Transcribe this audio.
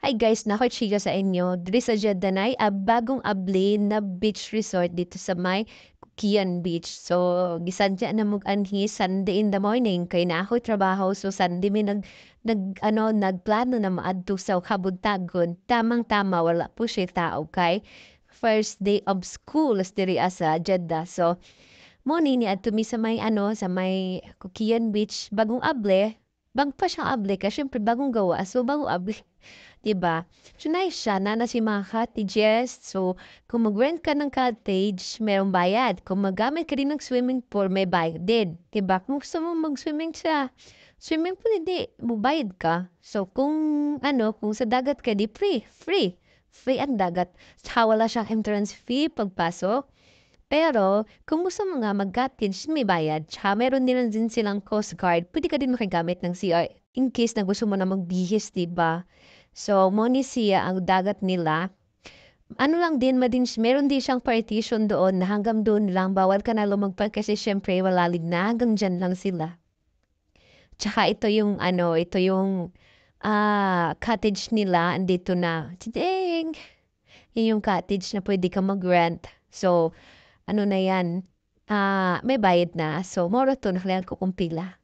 Hi guys, nako-chika sa inyo. Diri sa Jeddah bagong abli na beach resort dito sa may Kukian Beach. So, gisadya na mo anhi Sunday in the morning kay na ako trabaho. So, Sunday mi nagplano na maadto sa kabuntagon. Tamang-tama, wala po siya tao kay first day of school diri sa Jeddah. So, mo ni adto mi sa may sa may Kukian Beach, bagong able. Bag pa siyang able kasi syempre bagong gawa. So, bagong able. 'Di ba? So, nice siya na si mga cottages. So, kung mag-rent ka ng cottage, merong bayad. Kung maggamit ka rin ng swimming pool, may bayad din. 'Di ba? Kung gusto mo mag-swimming sa swimming pool, hindi, magbayad ka. So, kung sa dagat ka, di free, free. Free ang dagat. Tsaka wala siyang entrance fee pagpasok. Pero, kung gusto mo nga mag-cottage, may bayad. Tsaka meron din silang coast guard. Pwede ka din makigamit ng CR in case na gusto mo na magbihis, 'di ba? So, mo ni siya ang dagat nila. Ano lang din, meron din siyang partition doon na hanggang doon lang, bawal ka na lumagpag kasi syempre walalig na, hanggang dyan lang sila. Tsaka ito yung cottage nila, andito na. Tideng! Yun yung cottage na pwede ka mag-rent. So, ano na yan, may bayad na. So, moro to, nakalihan ko kung pila.